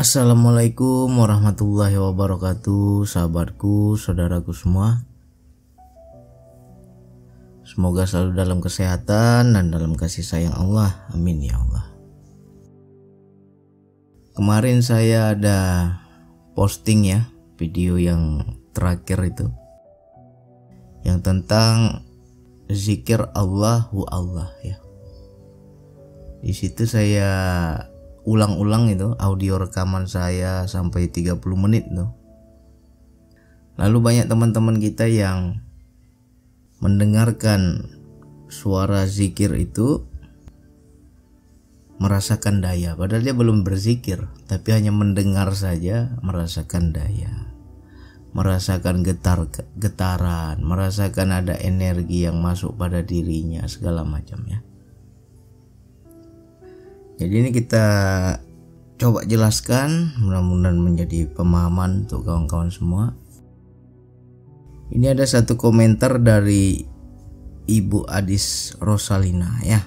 Assalamualaikum warahmatullahi wabarakatuh, sahabatku, saudaraku semua. Semoga selalu dalam kesehatan dan dalam kasih sayang Allah. Amin ya Allah. Kemarin saya ada posting ya, video yang terakhir itu, yang tentang zikir Allahu Allah ya. Di situ saya ulang-ulang itu audio rekaman saya sampai 30 menit tuh. Lalu banyak teman-teman kita yang mendengarkan suara zikir itu merasakan daya, padahal dia belum berzikir, tapi hanya mendengar saja merasakan daya, merasakan getaran, merasakan ada energi yang masuk pada dirinya, segala macam ya. Jadi ini kita coba jelaskan, mudah-mudahan menjadi pemahaman untuk kawan-kawan semua. Ini ada satu komentar dari Ibu Adis Rosalina ya.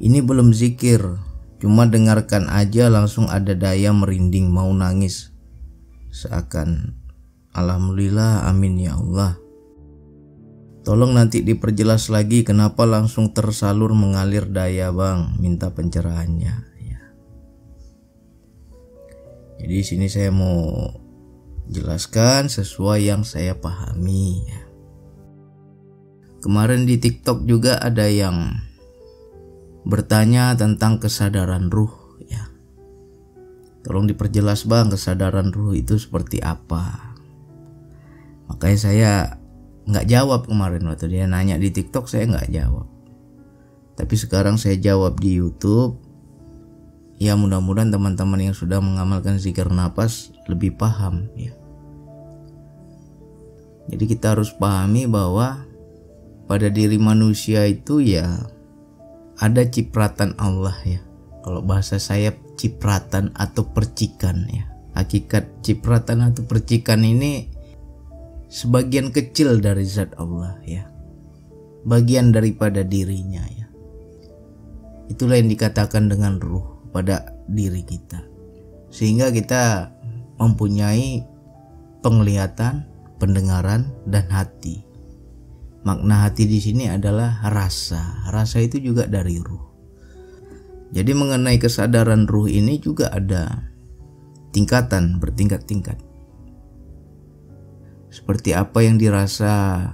Ini belum zikir, cuma dengarkan aja langsung ada daya merinding mau nangis. Seakan alhamdulillah, amin ya Allah. Tolong nanti diperjelas lagi kenapa langsung tersalur mengalir daya bang, minta pencerahannya ya. Jadi sini saya mau jelaskan sesuai yang saya pahami ya. Kemarin di TikTok juga ada yang bertanya tentang kesadaran ruh ya. Tolong diperjelas bang, kesadaran ruh itu seperti apa. Makanya saya nggak jawab kemarin waktu dia nanya di TikTok, saya nggak jawab. Tapi sekarang saya jawab di YouTube. Ya mudah-mudahan teman-teman yang sudah mengamalkan zikir napas lebih paham ya. Jadi kita harus pahami bahwa pada diri manusia itu ya ada cipratan Allah ya. Kalau bahasa saya cipratan atau percikan ya. Hakikat cipratan atau percikan ini sebagian kecil dari zat Allah ya, bagian daripada dirinya ya. Itulah yang dikatakan dengan ruh pada diri kita, sehingga kita mempunyai penglihatan, pendengaran, dan hati. Makna hati di sini adalah rasa. Rasa itu juga dari ruh. Jadi mengenai kesadaran ruh ini juga ada tingkatan, bertingkat-tingkat. Seperti apa yang dirasa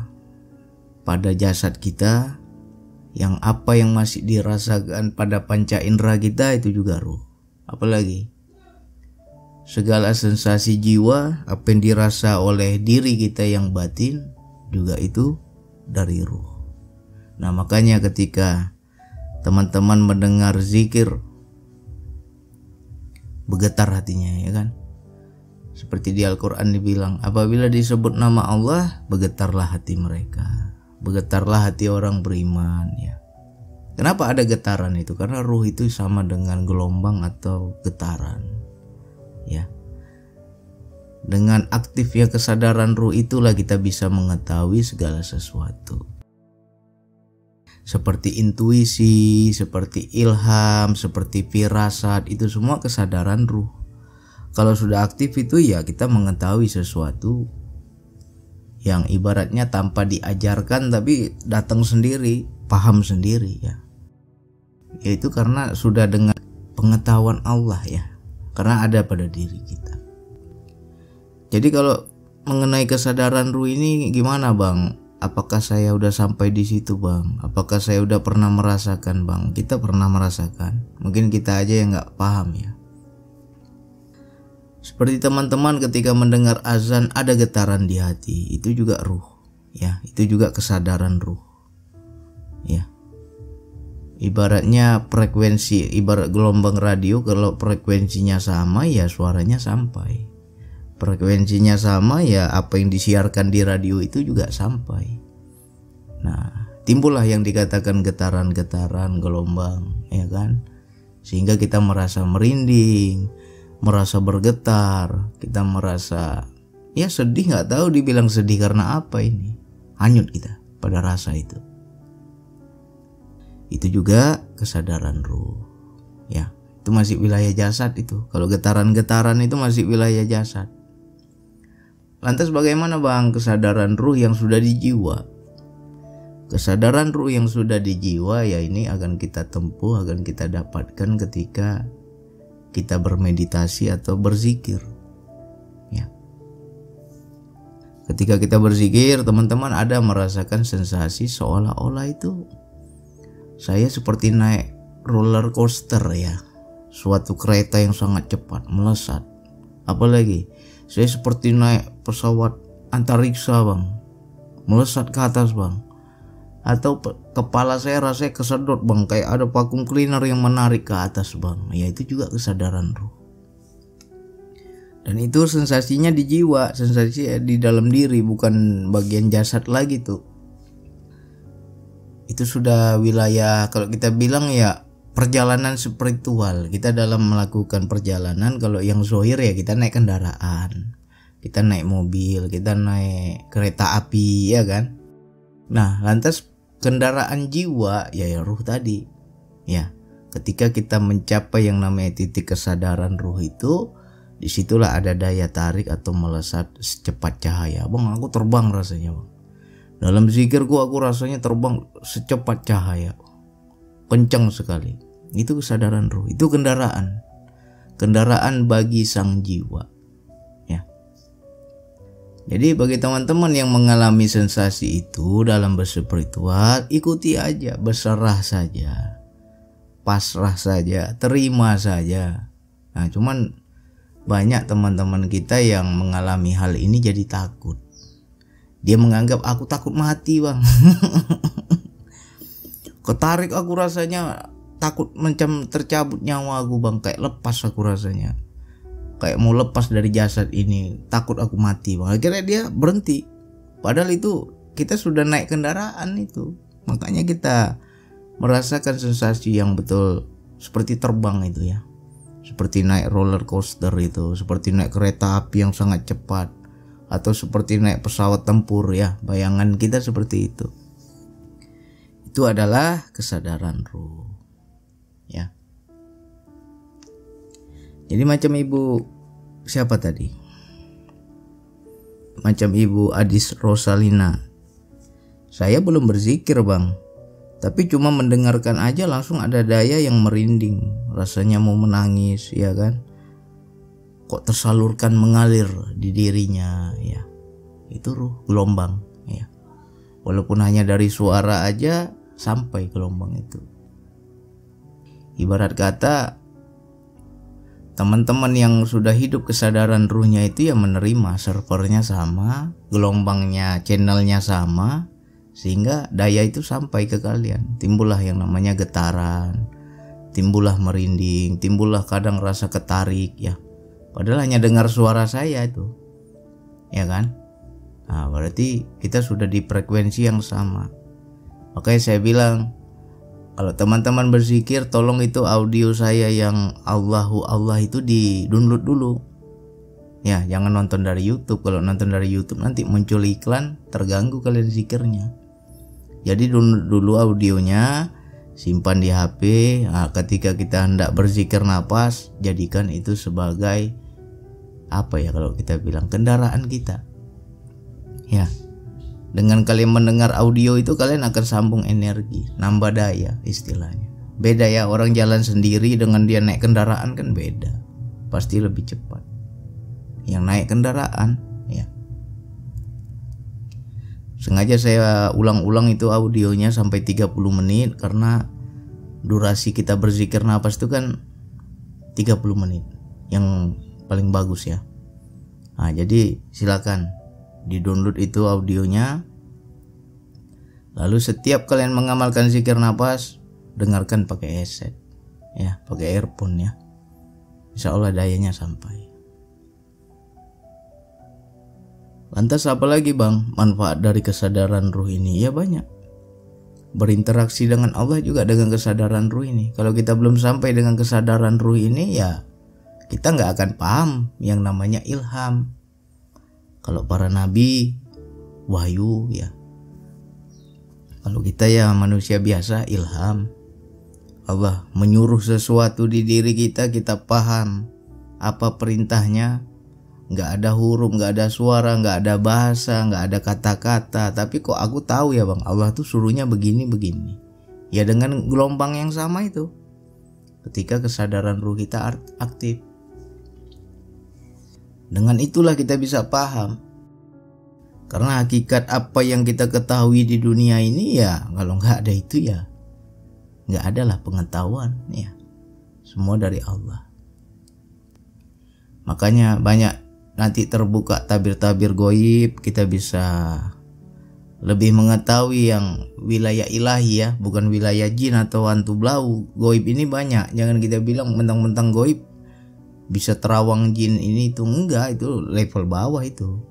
pada jasad kita, yang apa yang masih dirasakan pada panca indera kita itu juga ruh. Apalagi segala sensasi jiwa, apa yang dirasa oleh diri kita yang batin juga itu dari ruh. Nah makanya ketika teman-teman mendengar zikir, bergetar hatinya ya kan. Seperti di Al-Quran dibilang, apabila disebut nama Allah, bergetarlah hati mereka. Bergetarlah hati orang beriman ya. Kenapa ada getaran itu? Karena ruh itu sama dengan gelombang atau getaran ya. Dengan aktifnya kesadaran ruh itulah kita bisa mengetahui segala sesuatu. Seperti intuisi, seperti ilham, seperti firasat, itu semua kesadaran ruh. Kalau sudah aktif itu ya kita mengetahui sesuatu yang ibaratnya tanpa diajarkan tapi datang sendiri, paham sendiri ya. Yaitu karena sudah dengan pengetahuan Allah ya, karena ada pada diri kita. Jadi kalau mengenai kesadaran ruh ini gimana bang? Apakah saya udah sampai di situ bang? Apakah saya udah pernah merasakan bang? Kita pernah merasakan, mungkin kita aja yang nggak paham ya. Seperti teman-teman ketika mendengar azan ada getaran di hati, itu juga ruh ya, itu juga kesadaran ruh ya. Ibaratnya frekuensi, ibarat gelombang radio, kalau frekuensinya sama ya suaranya sampai. Frekuensinya sama ya apa yang disiarkan di radio itu juga sampai. Nah timbullah yang dikatakan getaran-getaran gelombang ya kan, sehingga kita merasa merinding, merasa bergetar, kita merasa ya sedih, nggak tahu dibilang sedih karena apa ini, hanyut kita pada rasa itu. Itu juga kesadaran ruh ya. itu masih wilayah jasad itu. Kalau getaran-getaran itu masih wilayah jasad. Lantas bagaimana bang kesadaran ruh yang sudah di jiwa? Kesadaran ruh yang sudah di jiwa ya ini akan kita tempuh, akan kita dapatkan ketika kita bermeditasi atau berzikir. Ya. Ketika kita berzikir, teman-teman ada merasakan sensasi seolah-olah itu saya seperti naik roller coaster ya. Suatu kereta yang sangat cepat melesat. Apalagi saya seperti naik pesawat antariksa bang, melesat ke atas bang. Atau kepala saya rasanya kesedot bang, kayak ada vacuum cleaner yang menarik ke atas bang. Ya itu juga kesadaran ruh. Dan itu sensasinya di jiwa, sensasi di dalam diri, bukan bagian jasad lagi tuh. Itu sudah wilayah, kalau kita bilang ya perjalanan spiritual. Kita dalam melakukan perjalanan, kalau yang zohir ya kita naik kendaraan, kita naik mobil, kita naik kereta api ya kan. Nah lantas kendaraan jiwa ya ruh tadi ya. Ketika kita mencapai yang namanya titik kesadaran ruh itu, disitulah ada daya tarik atau melesat secepat cahaya. Bang aku terbang rasanya bang. Dalam zikirku aku rasanya terbang secepat cahaya, kencang sekali. Itu kesadaran ruh, itu kendaraan bagi sang jiwa ya. Jadi bagi teman-teman yang mengalami sensasi itu dalam berspiritual, ikuti aja, berserah saja, pasrah saja, terima saja. Nah cuman banyak teman-teman kita yang mengalami hal ini jadi takut. Dia menganggap aku takut mati bang. Ketarik aku rasanya, takut macam tercabut nyawa aku bang, kayak lepas aku rasanya, kayak mau lepas dari jasad ini, takut aku mati bang. Akhirnya dia berhenti, padahal itu kita sudah naik kendaraan itu. Makanya kita merasakan sensasi yang betul seperti terbang itu ya, seperti naik roller coaster itu, seperti naik kereta api yang sangat cepat, atau seperti naik pesawat tempur ya. Bayangan kita seperti itu. Itu adalah kesadaran ruh ya. Jadi macam ibu siapa tadi? Macam ibu Adis Rosalina. Saya belum berzikir bang, tapi cuma mendengarkan aja langsung ada daya yang merinding, rasanya mau menangis ya kan. Kok tersalurkan mengalir di dirinya ya. Itu ruh, gelombang ya. Walaupun hanya dari suara aja sampai gelombang itu. Ibarat kata teman-teman yang sudah hidup kesadaran ruhnya itu ya menerima, servernya sama, gelombangnya, channelnya sama, sehingga daya itu sampai ke kalian. Timbullah yang namanya getaran, timbullah merinding, timbullah kadang rasa ketarik ya. Padahal hanya dengar suara saya itu, ya kan? Nah berarti kita sudah di frekuensi yang sama. Makanya saya bilang, kalau teman-teman berzikir, tolong itu audio saya yang Allahu Allah itu di-download dulu. Ya, jangan nonton dari YouTube. Kalau nonton dari YouTube nanti muncul iklan, terganggu kalian zikirnya. Jadi download dulu audionya, simpan di HP. Nah, ketika kita hendak berzikir napas, jadikan itu sebagai apa ya kalau kita bilang kendaraan kita. Ya. Dengan kalian mendengar audio itu kalian akan sambung energi, nambah daya istilahnya. Beda ya, orang jalan sendiri dengan dia naik kendaraan kan beda. Pasti lebih cepat yang naik kendaraan ya. Sengaja saya ulang-ulang itu audionya sampai 30 menit karena durasi kita berzikir nafas itu kan 30 menit yang paling bagus ya. Nah, jadi silakan di-download itu audionya. Lalu setiap kalian mengamalkan zikir nafas, dengarkan pakai headset ya, pakai earphone ya. Insya Allah dayanya sampai. Lantas apa lagi bang manfaat dari kesadaran ruh ini? Ya banyak. Berinteraksi dengan Allah juga dengan kesadaran ruh ini. Kalau kita belum sampai dengan kesadaran ruh ini ya kita nggak akan paham yang namanya ilham. Kalau para nabi wahyu ya. Kalau kita ya manusia biasa ilham. Allah menyuruh sesuatu di diri kita, kita paham apa perintahnya. Nggak ada huruf, nggak ada suara, nggak ada bahasa, nggak ada kata-kata. Tapi kok aku tahu ya bang, Allah tuh suruhnya begini-begini. Ya dengan gelombang yang sama itu. Ketika kesadaran ruh kita aktif. Dengan itulah kita bisa paham. Karena hakikat apa yang kita ketahui di dunia ini ya, kalau nggak ada itu ya nggak ada lah pengetahuan ya. Semua dari Allah. Makanya banyak nanti terbuka tabir-tabir goib, kita bisa lebih mengetahui yang wilayah ilahi ya, bukan wilayah jin atau hantu blau. Goib ini banyak, jangan kita bilang mentang-mentang goib bisa terawang jin ini itu, enggak, itu level bawah itu.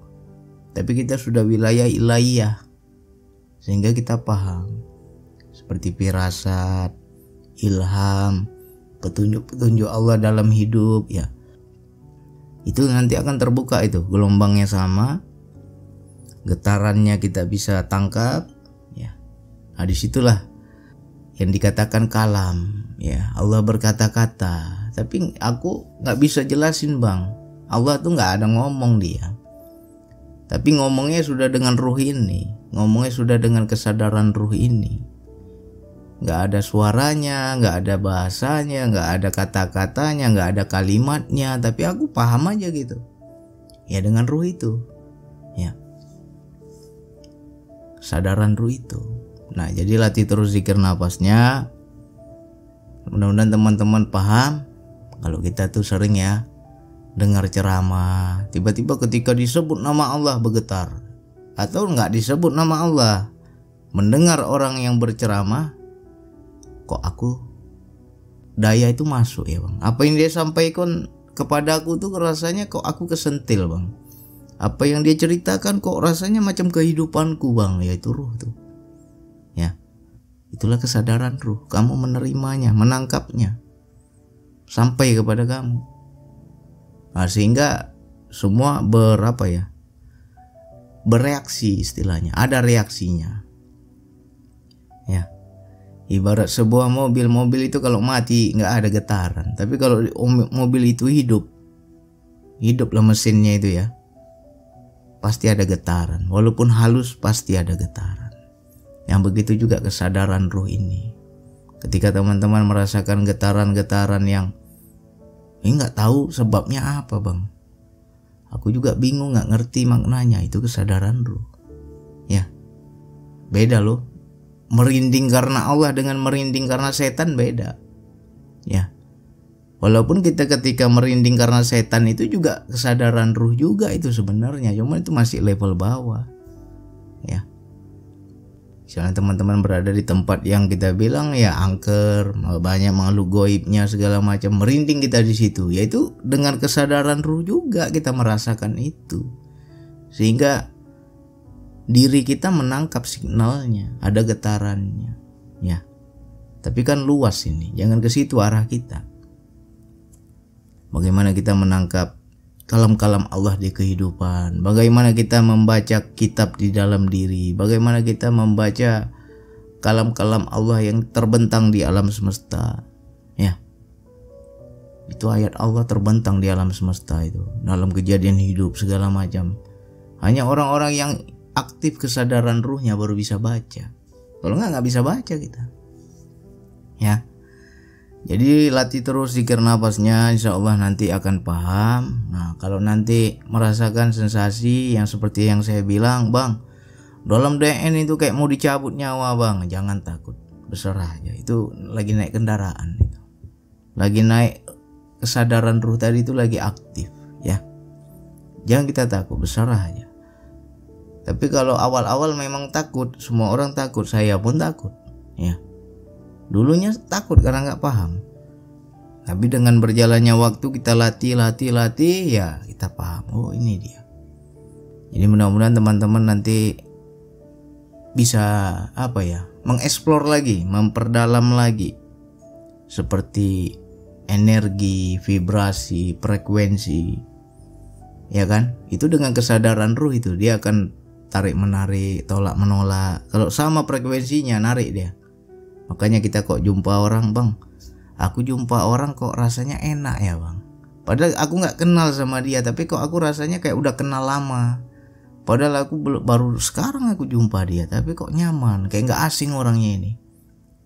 Tapi kita sudah wilayah ilahiyah sehingga kita paham seperti firasat, ilham, petunjuk-petunjuk Allah dalam hidup ya. Itu nanti akan terbuka, itu gelombangnya sama, getarannya kita bisa tangkap ya. Nah disitulah yang dikatakan kalam ya, Allah berkata-kata. Tapi aku nggak bisa jelasin bang, Allah tuh nggak ada ngomong dia, tapi ngomongnya sudah dengan ruh ini, ngomongnya sudah dengan kesadaran ruh ini. Nggak ada suaranya, nggak ada bahasanya, nggak ada kata-katanya, nggak ada kalimatnya, tapi aku paham aja gitu ya dengan ruh itu ya, kesadaran ruh itu. Nah jadi latih terus zikir nafasnya. Mudah-mudahan teman-teman paham. Kalau kita tuh sering ya dengar ceramah, tiba-tiba ketika disebut nama Allah bergetar, atau nggak disebut nama Allah, mendengar orang yang berceramah, kok aku daya itu masuk ya bang. Apa yang dia sampaikan kepada aku tuh rasanya kok aku kesentil bang. Apa yang dia ceritakan kok rasanya macam kehidupanku bang. Ya itu ruh tuh ya. Itulah kesadaran ruh. Kamu menerimanya, menangkapnya sampai kepada kamu. Nah sehingga semua bereaksi istilahnya. Ada reaksinya ya. Ibarat sebuah mobil itu kalau mati nggak ada getaran, tapi kalau mobil itu hiduplah mesinnya itu ya, pasti ada getaran. Walaupun halus pasti ada getaran. Yang begitu juga kesadaran ruh ini. Ketika teman-teman merasakan getaran-getaran yang nggak tahu sebabnya apa bang, aku juga bingung, nggak ngerti maknanya, itu kesadaran ruh ya. Beda loh. Merinding karena Allah dengan merinding karena setan beda ya. Walaupun kita ketika merinding karena setan itu juga kesadaran ruh juga itu sebenarnya, cuma itu masih level bawah ya. Misalnya teman-teman berada di tempat yang kita bilang ya angker, banyak makhluk goibnya segala macam, merinding kita di situ, yaitu dengan kesadaran ruh juga kita merasakan itu, sehingga diri kita menangkap signalnya, ada getarannya ya. Tapi kan luas ini, jangan ke situ arah kita. Bagaimana kita menangkap kalam-kalam Allah di kehidupan, bagaimana kita membaca kitab di dalam diri, bagaimana kita membaca kalam-kalam Allah yang terbentang di alam semesta ya. Itu ayat Allah terbentang di alam semesta itu, dalam kejadian hidup segala macam. Hanya orang-orang yang aktif kesadaran ruhnya baru bisa baca. Kalau nggak bisa baca kita ya. Jadi latih terus zikir nafasnya, insya Allah nanti akan paham. Nah kalau nanti merasakan sensasi yang seperti yang saya bilang bang, dalam DN itu kayak mau dicabut nyawa bang, jangan takut, berserah aja. Itu lagi naik kendaraan, itu lagi naik kesadaran ruh tadi, itu lagi aktif ya. Jangan kita takut, berserah aja. Tapi kalau awal-awal memang takut, semua orang takut, saya pun takut ya. Dulunya takut karena nggak paham. Tapi dengan berjalannya waktu kita latih ya, kita paham, oh ini dia. Jadi mudah-mudahan teman-teman nanti bisa mengeksplor lagi, memperdalam lagi seperti energi, vibrasi, frekuensi ya kan. Itu dengan kesadaran ruh itu dia akan tarik menarik, tolak menolak. Kalau sama frekuensinya narik dia Makanya kita kok jumpa orang, bang, aku jumpa orang kok rasanya enak ya bang, padahal aku nggak kenal sama dia, tapi kok aku rasanya kayak udah kenal lama. Padahal aku baru sekarang aku jumpa dia, tapi kok nyaman, kayak nggak asing orangnya ini.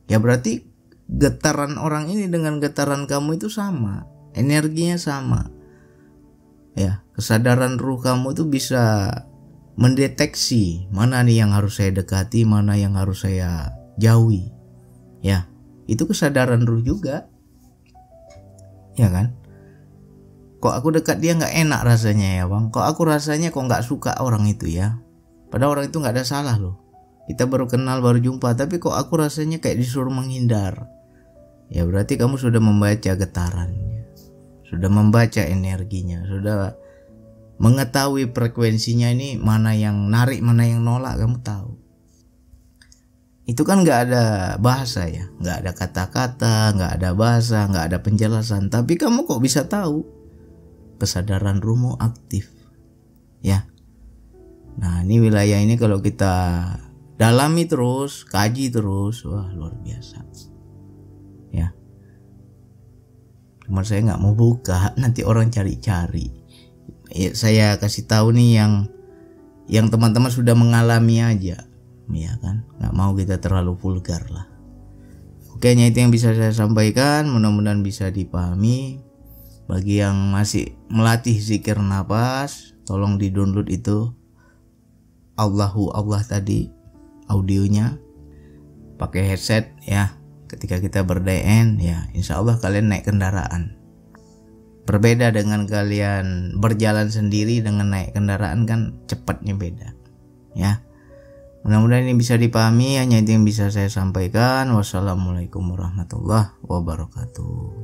Ya berarti getaran orang ini dengan getaran kamu itu sama, energinya sama. Ya, kesadaran ruh kamu itu bisa mendeteksi mana nih yang harus saya dekati, mana yang harus saya jauhi. Ya, itu kesadaran ruh juga. Ya kan? Kok aku dekat dia nggak enak rasanya ya bang, kok aku rasanya kok nggak suka orang itu ya, padahal orang itu nggak ada salah loh, kita baru kenal baru jumpa, tapi kok aku rasanya kayak disuruh menghindar. Ya berarti kamu sudah membaca getarannya, sudah membaca energinya, sudah mengetahui frekuensinya, ini mana yang narik mana yang nolak, kamu tahu. Itu kan nggak ada bahasa ya, nggak ada kata-kata, nggak ada bahasa, nggak ada penjelasan, tapi kamu kok bisa tahu. Kesadaran ruhmu aktif ya. Nah ini wilayah ini kalau kita dalami terus, kaji terus, wah luar biasa ya. Cuma saya nggak mau buka, nanti orang cari-cari ya. Saya kasih tahu nih yang teman-teman sudah mengalami aja ya kan, nggak mau kita terlalu vulgar lah. Oke, itu yang bisa saya sampaikan, mudah-mudahan bisa dipahami. Bagi yang masih melatih zikir nafas, tolong di-download itu Allahu Allah tadi audionya, pakai headset ya. Ketika kita ber-DN ya, insya Allah kalian naik kendaraan. Berbeda dengan kalian berjalan sendiri, dengan naik kendaraan kan cepatnya beda ya. Mudah-mudahan ini bisa dipahami, hanya itu yang bisa saya sampaikan. Wassalamualaikum warahmatullahi wabarakatuh.